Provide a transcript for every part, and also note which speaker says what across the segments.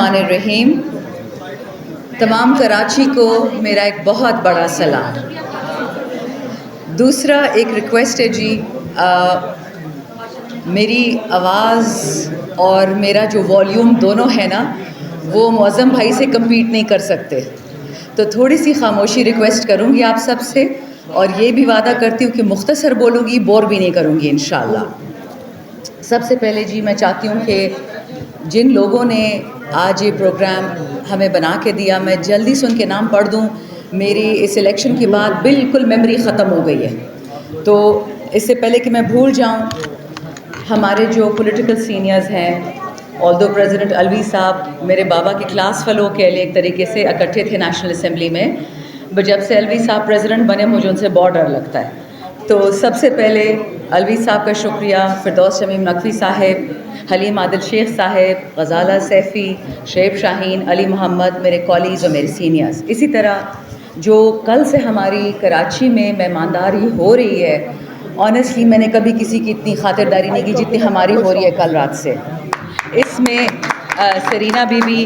Speaker 1: الرحمن الرحیم. تمام کراچی کو میرا ایک بہت بڑا سلام. دوسرا ایک ریکویسٹ ہے جی، میری آواز اور میرا جو والیوم دونوں ہے نا وہ معظم بھائی سے کمپیٹ نہیں کر سکتے، تو تھوڑی سی خاموشی ریکویسٹ کروں گی آپ سب سے، اور یہ بھی وعدہ کرتی ہوں کہ مختصر بولوں گی، بور بھی نہیں کروں گی انشاءاللہ. سب سے پہلے جی میں چاہتی ہوں کہ جن لوگوں نے آج یہ پروگرام ہمیں بنا کے دیا، میں جلدی سے ان کے نام پڑھ دوں. میری اس الیکشن کے بعد بالکل میموری ختم ہو گئی ہے، تو اس سے پہلے کہ میں بھول جاؤں، ہمارے جو پولیٹیکل سینئرز ہیں، آلدو پریزیڈنٹ الوی صاحب میرے بابا کے کلاس فیلو کے لیے ایک طریقے سے اکٹھے تھے نیشنل اسمبلی میں، جب سے الوی صاحب پریزیڈنٹ بنے مجھے ان سے بہت ڈر لگتا ہے. تو سب سے پہلے الوی صاحب کا شکریہ، فردوس شمیم نقوی صاحب، حلیم عادل شیخ صاحب، غزالہ سیفی، شعیب شاہین، علی محمد، میرے کالیگز اور میرے سینئرز. اسی طرح جو کل سے ہماری کراچی میں مہمانداری ہو رہی ہے، آنیسٹلی میں نے کبھی کسی کی اتنی خاطرداری نہیں کی جتنی ہماری ہو رہی ہے کل رات سے. اس میں سرینا بی بی،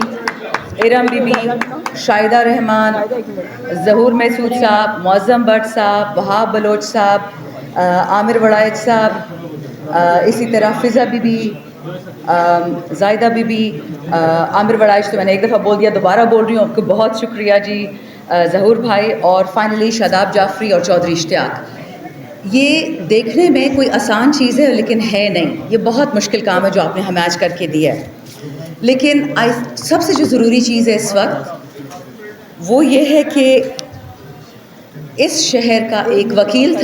Speaker 1: ارم بی بی، شاہدہ رحمان، ظہور محسود صاحب، معظم بٹ صاحب، وہاب بلوچ صاحب، عامر وڑائچ صاحب، اسی طرح فضا be be, Zaida be be, عامر وڑائچ تو میں نے ایک دفعہ بول دیا، دوبارہ بول رہی ہوں، آپ کو بہت شکریہ جی، ظہور بھائی، اور فائنلی شاداب جعفری اور چودھری اشتیاق. یہ دیکھنے میں کوئی آسان چیز ہے لیکن ہے نہیں، یہ بہت مشکل کام ہے جو آپ نے ہمیں آج کر کے دیا ہے. لیکن سب سے جو ضروری چیز ہے اس وقت وہ یہ ہے کہ اس شہر کا ایک وکیل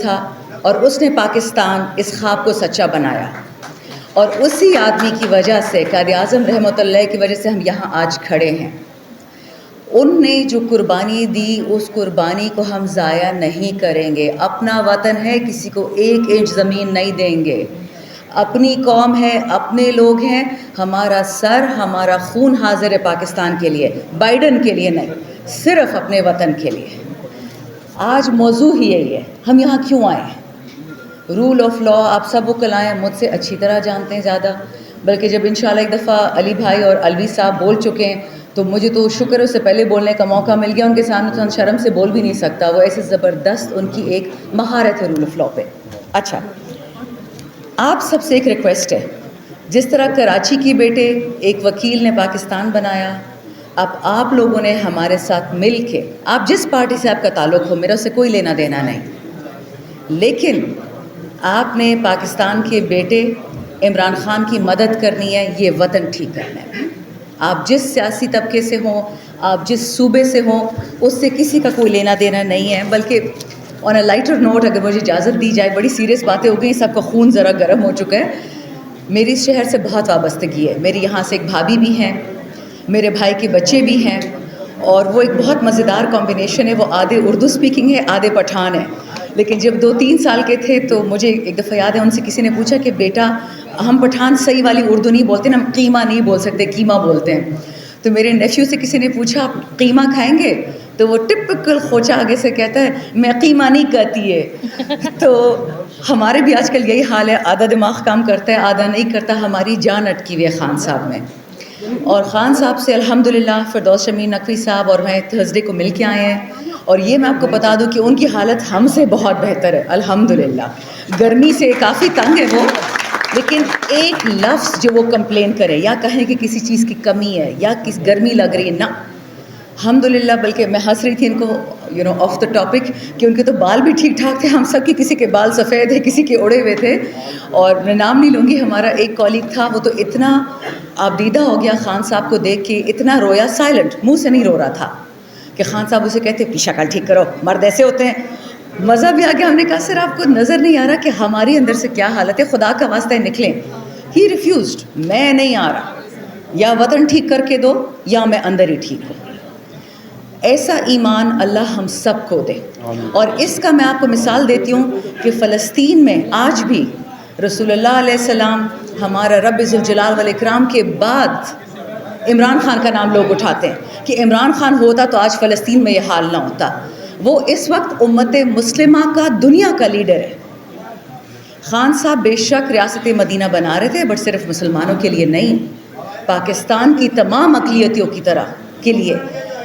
Speaker 1: تھا اور اس نے پاکستان اس خواب کو سچا بنایا، اور اسی آدمی کی وجہ سے، قائد اعظم رحمۃ اللہ کی وجہ سے ہم یہاں آج کھڑے ہیں. ان نے جو قربانی دی اس قربانی کو ہم ضائع نہیں کریں گے. اپنا وطن ہے، کسی کو 1 انچ زمین نہیں دیں گے. اپنی قوم ہے، اپنے لوگ ہیں، ہمارا سر، ہمارا خون حاضر ہے پاکستان کے لیے، بائیڈن کے لیے نہیں، صرف اپنے وطن کے لیے. آج موضوع ہی یہی ہے، ہم یہاں کیوں آئے ہیں. رول آف لا آپ سب وہ کلائیں مجھ سے اچھی طرح جانتے ہیں زیادہ، بلکہ جب انشاءاللہ ایک دفعہ علی بھائی اور الوی صاحب بول چکے ہیں تو مجھے تو شکر ہے اس سے پہلے بولنے کا موقع مل گیا. ان کے سامنے تو شرم سے بول بھی نہیں سکتا، وہ ایسے زبردست ان کی ایک مہارت ہے رول آف لا پہ. اچھا، آپ سب سے ایک ریکویسٹ ہے، جس طرح کراچی کی بیٹے ایک وکیل نے پاکستان بنایا، اب آپ لوگوں نے ہمارے ساتھ مل کے، آپ جس پارٹی سے آپ کا تعلق ہو، میرا اس سے کوئی لینا دینا نہیں، لیکن آپ نے پاکستان کے بیٹے عمران خان کی مدد کرنی ہے یہ وطن ٹھیک کرنے میں. آپ جس سیاسی طبقے سے ہوں، آپ جس صوبے سے ہوں، اس سے کسی کا کوئی لینا دینا نہیں ہے. بلکہ آن اے لائٹر نوٹ اگر مجھے اجازت دی جائے، بڑی سیریس باتیں ہو گئی، سب کا خون ذرا گرم ہو چکا ہے. میری اس شہر سے بہت وابستگی ہے. میری یہاں سے ایک بھابھی بھی ہیں، میرے بھائی کے بچے بھی ہیں، اور وہ ایک بہت مزیدار کمبینیشن ہے. وہ آدھے اردو سپیکنگ ہے، آدھے پٹھان ہے. لیکن جب 2-3 سال کے تھے تو مجھے ایک دفعہ یاد ہے ان سے کسی نے پوچھا کہ بیٹا ہم پٹھان صحیح والی اردو نہیں بولتے نا، ہم قیمہ نہیں بول سکتے، قیمہ بولتے ہیں. تو میرے نیفیو سے کسی نے پوچھا آپ قیمہ کھائیں گے، تو وہ ٹپکل خوچا آگے سے کہتا ہے میں قیمہ نہیں کہتی ہے. تو ہمارے بھی آج کل یہی حال ہے، آدھا دماغ کام کرتا ہے، آدھا نہیں کرتا. ہماری جان اٹکی ہوئی ہے خان صاحب میں، اور خان صاحب سے الحمدللہ فردوس شمیم نقوی صاحب اور میں تھرسڈے کو مل کے آئے ہیں. اور یہ میں آپ کو بتا دوں کہ ان کی حالت ہم سے بہت بہتر ہے الحمدللہ. گرمی سے کافی تنگ ہے وہ، لیکن ایک لفظ جو وہ کمپلین کرے یا کہیں کہ کسی چیز کی کمی ہے یا کس گرمی لگ رہی ہے، نہ الحمدللہ. بلکہ میں ہنس رہی تھی ان کو آف دا ٹاپک کہ ان کے تو بال بھی ٹھیک ٹھاک تھے. ہم سب کی کسی کے بال سفید تھے، کسی کے اڑے ہوئے تھے. اور میں نام نہیں لوں گی، ہمارا ایک کالیگ تھا، وہ تو اتنا آبدیدہ ہو گیا خان صاحب کو دیکھ کے، اتنا رویا، سائلنٹ، منہ سے نہیں رو رہا تھا، کہ خان صاحب اسے کہتے اپنی شکل ٹھیک کرو، مرد ایسے ہوتے ہیں. مزہ بھی آ گیا. ہم نے کہا سر آپ کو نظر نہیں آ رہا کہ ہماری اندر سے کیا حالت ہے، خدا کا واسطہ نکلیں. ہی ریفیوزڈ، میں نہیں آ رہا، یا وطن ٹھیک کر کے دو یا میں اندر ہی ٹھیک ہوں. ایسا ایمان اللہ ہم سب کو دے. اور اس کا میں آپ کو مثال دیتی ہوں کہ فلسطین میں آج بھی رسول اللہ علیہ السلام، ہمارا رب ذوالجلال والاکرام کے بعد عمران خان کا نام لوگ اٹھاتے ہیں کہ عمران خان ہوتا تو آج فلسطین میں یہ حال نہ ہوتا. وہ اس وقت امت مسلمہ کا، دنیا کا لیڈر ہے. خان صاحب بے شک ریاست مدینہ بنا رہے تھے، بٹ صرف مسلمانوں کے لیے نہیں، پاکستان کی تمام اقلیتوں کی طرح کے لیے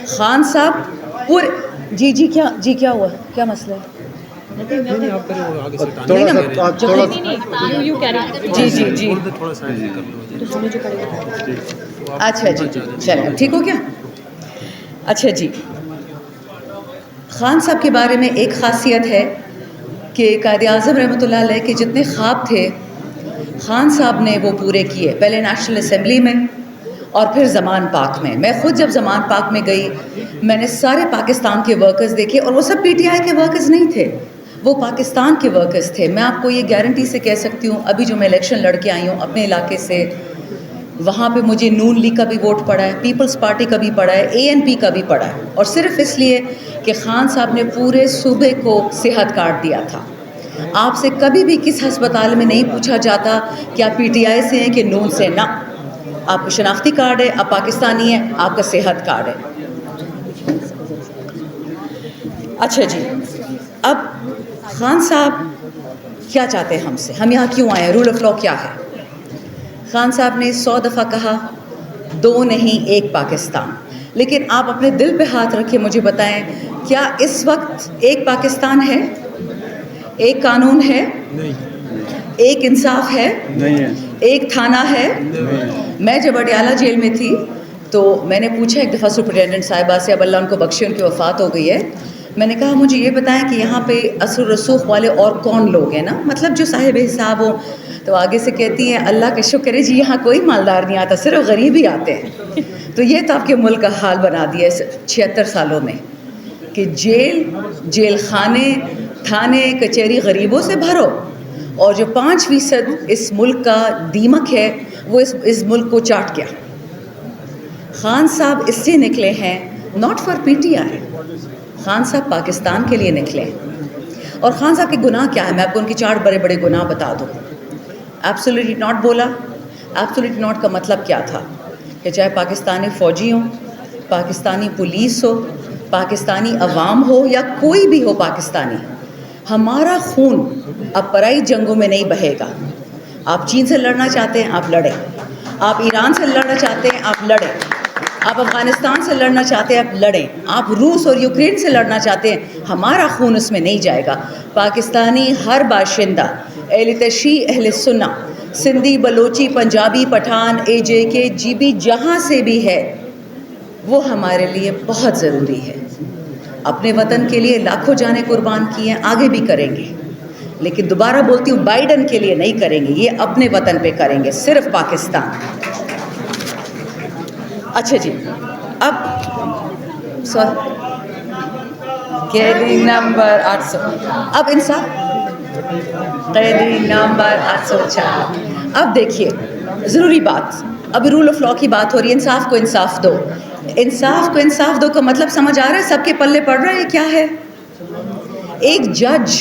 Speaker 1: خان صاحب پورے کیا ہوا، کیا مسئلہ ہے؟ اچھا جی چلیں ٹھیک ہو کیا؟ اچھا جی، خان صاحب کے بارے میں ایک خاصیت ہے کہ قائد اعظم رحمۃ اللہ علیہ کے جتنے خواب تھے خان صاحب نے وہ پورے کیے، پہلے نیشنل اسمبلی میں اور پھر زمان پاک میں. میں خود جب زمان پاک میں گئی میں نے سارے پاکستان کے ورکرز دیکھے، اور وہ سب پی ٹی آئی کے ورکرز نہیں تھے، وہ پاکستان کے ورکرز تھے. میں آپ کو یہ گارنٹی سے کہہ سکتی ہوں، ابھی جو میں الیکشن لڑ کے آئی ہوں اپنے علاقے سے، وہاں پہ مجھے نون لیگ کا بھی ووٹ پڑا ہے، پیپلز پارٹی کا بھی پڑا ہے، ANP کا بھی پڑا ہے، اور صرف اس لیے کہ خان صاحب نے پورے صوبے کو صحت کارڈ دیا تھا. آپ سے کبھی بھی کس ہسپتال میں نہیں پوچھا جاتا کہ آپ پی ٹی آئی سے ہیں کہ نون سے، نہ، آپ کو شناختی کارڈ ہے، آپ پاکستانی ہیں، آپ کا صحت کارڈ ہے. اچھا جی، اب خان صاحب کیا چاہتے ہیں ہم سے، ہم یہاں کیوں آئے ہیں، رول آف لا کیا ہے؟ خان صاحب نے 100 دفعہ کہا 2 نہیں 1 پاکستان، لیکن آپ اپنے دل پہ ہاتھ رکھے مجھے بتائیں، کیا اس وقت 1 پاکستان ہے؟ 1 قانون ہے؟ 1 انصاف ہے؟ 1 تھانہ ہے؟ میں جب اڈیالہ جیل میں تھی تو میں نے پوچھا ایک دفعہ سپرنٹینڈنٹ صاحبہ سے، اب اللہ ان کو بخشے، ان کی وفات ہو گئی ہے، میں نے کہا مجھے یہ بتائیں کہ یہاں پہ اثر و رسوخ والے اور کون لوگ ہیں نا، مطلب جو صاحب حساب ہو. تو آگے سے کہتی ہیں اللہ کا شکر ہے جی یہاں کوئی مالدار نہیں آتا، صرف غریب ہی آتے ہیں. تو یہ تو آپ کے ملک کا حال بنا دیا ہے 76 سالوں میں کہ جیل خانے تھانے کچہری غریبوں سے بھرو، اور جو 5% اس ملک کا دیمک ہے وہ اس ملک کو چاٹ گیا. خان صاحب اس سے نکلے ہیں not for P T I, Khan صاحب پاکستان کے لیے نکلے. اور خان صاحب کے گناہ کیا ہے، میں آپ کو ان کی 4 بڑے بڑے گناہ بتا دوں. ایبسولیٹلی ناٹ بولا. ایبسولیٹلی ناٹ کا مطلب کیا تھا کہ چاہے پاکستانی فوجی ہوں، پاکستانی پولیس ہو، پاکستانی عوام ہو، یا کوئی بھی ہو پاکستانی، ہمارا خون اب پرائی جنگوں میں نہیں بہے گا. آپ چین سے لڑنا چاہتے ہیں آپ لڑیں، آپ ایران سے لڑنا چاہتے ہیں آپ لڑیں، آپ افغانستان سے لڑنا چاہتے ہیں آپ لڑیں، آپ روس اور یوکرین سے لڑنا چاہتے ہیں، ہمارا خون اس میں نہیں جائے گا. پاکستانی ہر باشندہ، اہل تشیع، اہل سنہ، سندھی، بلوچی، پنجابی، پٹھان، AJK، GB، جہاں سے بھی ہے، وہ ہمارے لیے بہت ضروری ہے. اپنے وطن کے لیے لاکھوں جانیں قربان کی ہیں، آگے بھی کریں گے، لیکن دوبارہ بولتی ہوں بائیڈن کے لیے نہیں کریں گے، یہ اپنے وطن پہ کریں گے، صرف پاکستان. اچھا جی، اب قیدی نمبر 800، اب انصاف، قیدی نمبر 804. اب دیکھیے ضروری بات، اب رول آف لا کی بات ہو رہی ہے، انصاف کو انصاف دو. انصاف کو انصاف دو کا مطلب سمجھ آ رہا ہے؟ سب کے پلے پڑ رہا ہے کیا ہے؟ ایک جج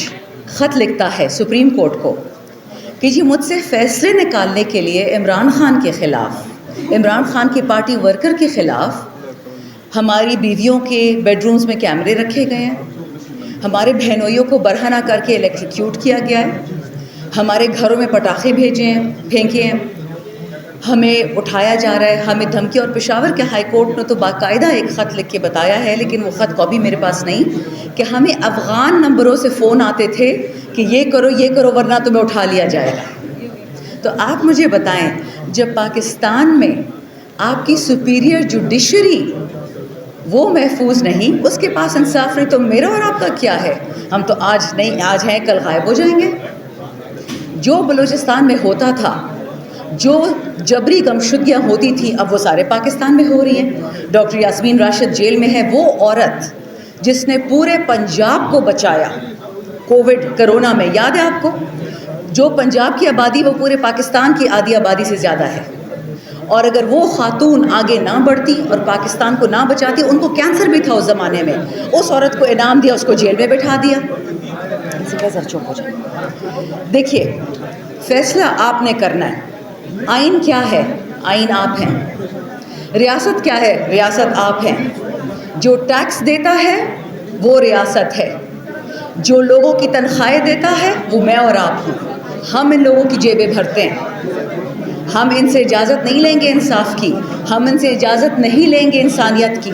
Speaker 1: خط لکھتا ہے سپریم کورٹ کو کہ جی مجھ سے فیصلے نکالنے کے لیے عمران خان کے خلاف، عمران خان کی پارٹی ورکر کے خلاف ہماری بیویوں کے بیڈ رومز میں کیمرے رکھے گئے ہیں، ہمارے بہنوئیوں کو برہنہ کر کے الیکٹریکیوٹ کیا گیا ہے، ہمارے گھروں میں پٹاخے پھینکے ہیں، ہمیں اٹھایا جا رہا ہے، ہمیں دھمکی. اور پشاور کے ہائی کورٹ نے تو باقاعدہ ایک خط لکھ کے بتایا ہے، لیکن وہ خط کاپی میرے پاس نہیں، کہ ہمیں افغان نمبروں سے فون آتے تھے کہ یہ کرو ورنہ تمہیں اٹھا لیا جائے گا. تو آپ مجھے بتائیں، جب پاکستان میں آپ کی سپیریئر جوڈیشری وہ محفوظ نہیں، اس کے پاس انصاف نہیں، تو میرا اور آپ کا کیا ہے؟ ہم تو آج نہیں، آج ہیں کل غائب ہو جائیں گے. جو بلوچستان میں ہوتا تھا، جو جبری گمشدگیاں ہوتی تھیں، اب وہ سارے پاکستان میں ہو رہی ہیں. ڈاکٹر یاسمین راشد جیل میں ہے، وہ عورت جس نے پورے پنجاب کو بچایا کرونا میں، یاد ہے آپ کو؟ جو پنجاب کی آبادی وہ پورے پاکستان کی آدھی آبادی سے زیادہ ہے. اور اگر وہ خاتون آگے نہ بڑھتی اور پاکستان کو نہ بچاتی، ان کو کینسر بھی تھا اس زمانے میں، اس عورت کو انعام دیا، اس کو جیل میں بٹھا دیا. چپ ہو جائے. دیکھیے فیصلہ آپ نے کرنا ہے. آئین کیا ہے؟ آئین آپ ہیں. ریاست کیا ہے؟ ریاست آپ ہیں. جو ٹیکس دیتا ہے وہ ریاست ہے، جو لوگوں کی تنخواہیں دیتا ہے وہ میں اور آپ ہوں. ہم ان لوگوں کی جیبیں بھرتے ہیں. ہم ان سے اجازت نہیں لیں گے انصاف کی, ہم ان سے اجازت نہیں لیں گے انسانیت کی,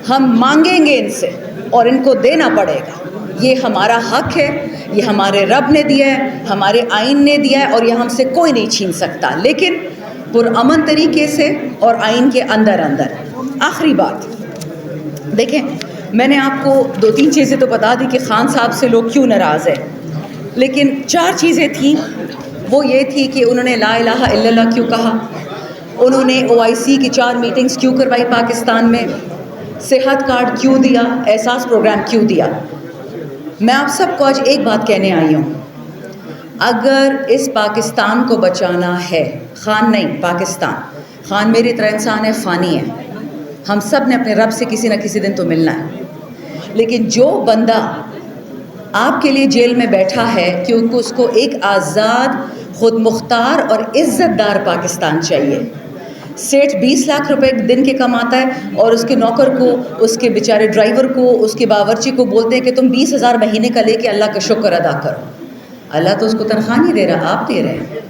Speaker 1: ہم مانگیں گے ان سے اور ان کو دینا پڑے گا. یہ ہمارا حق ہے, یہ ہمارے رب نے دیا ہے, ہمارے آئین نے دیا ہے, اور یہ ہم سے کوئی نہیں چھین سکتا, لیکن پرامن طریقے سے اور آئین کے اندر اندر. آخری بات دیکھیں, میں نے آپ کو 2-3 چیزیں تو بتا دی کہ خان صاحب سے لوگ کیوں ناراض ہیں, لیکن 4 چیزیں تھیں. وہ یہ تھی کہ انہوں نے لا الہ الا اللہ کیوں کہا, انہوں نے OIC کی 4 میٹنگز کیوں کروائی پاکستان میں, صحت کارڈ کیوں دیا, احساس پروگرام کیوں دیا. میں آپ سب کو آج ایک بات کہنے آئی ہوں, اگر اس پاکستان کو بچانا ہے, خان نہیں پاکستان, خان میری طرح انسان ہے, فانی ہے, ہم سب نے اپنے رب سے کسی نہ کسی دن تو ملنا ہے, لیکن جو بندہ آپ کے لیے جیل میں بیٹھا ہے کیونکہ اس کو ایک آزاد, خود مختار اور عزت دار پاکستان چاہیے. سیٹھ 20 لاکھ روپے دن کے کماتا ہے اور اس کے نوکر کو, اس کے بیچارے ڈرائیور کو, اس کے باورچی کو بولتے ہیں کہ تم 20,000 مہینے کا لے کے اللہ کا شکر ادا کرو. اللہ تو اس کو تنخواہ نہیں دے رہا, آپ دے رہے ہیں.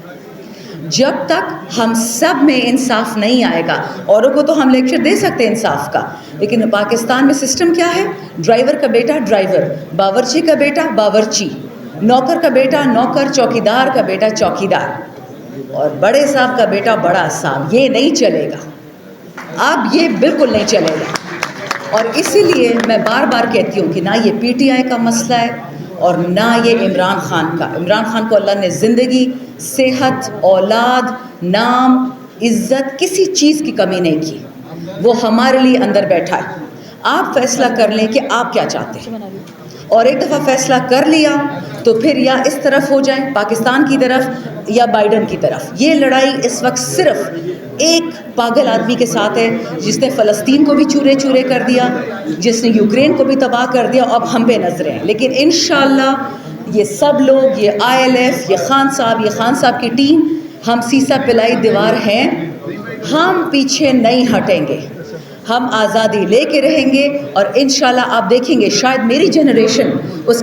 Speaker 1: جب تک ہم سب میں انصاف نہیں آئے گا, اوروں کو تو ہم لیکچر دے سکتے ہیں انصاف کا, لیکن پاکستان میں سسٹم کیا ہے, ڈرائیور کا بیٹا ڈرائیور, باورچی کا بیٹا باورچی, نوکر کا بیٹا نوکر, چوکیدار کا بیٹا چوکیدار, اور بڑے صاحب کا بیٹا بڑا صاحب. یہ نہیں چلے گا, اب یہ بالکل نہیں چلے گا. اور اسی لیے میں بار بار کہتی ہوں کہ نہ یہ PTI کا مسئلہ ہے اور نہ یہ عمران خان کا. عمران خان کو اللہ نے زندگی, صحت, اولاد, نام, عزت, کسی چیز کی کمی نہیں کی. وہ ہمارے لیے اندر بیٹھا ہے. آپ فیصلہ کر لیں کہ آپ کیا چاہتے ہیں, اور ایک دفعہ فیصلہ کر لیا تو پھر یا اس طرف ہو جائیں پاکستان کی طرف یا بائیڈن کی طرف. یہ لڑائی اس وقت صرف ایک پاگل آدمی کے ساتھ ہے جس نے فلسطین کو بھی چورے چورے کر دیا, جس نے یوکرین کو بھی تباہ کر دیا, اب ہم پہ نظریں ہیں. لیکن انشاءاللہ یہ سب لوگ, یہ ILF, یہ خان صاحب کی ٹیم, ہم سیسا پلائی دیوار ہیں, ہم پیچھے نہیں ہٹیں گے, ہم آزادی لے کے رہیں گے. اور انشاءاللہ آپ دیکھیں گے شاید میری جنریشن اس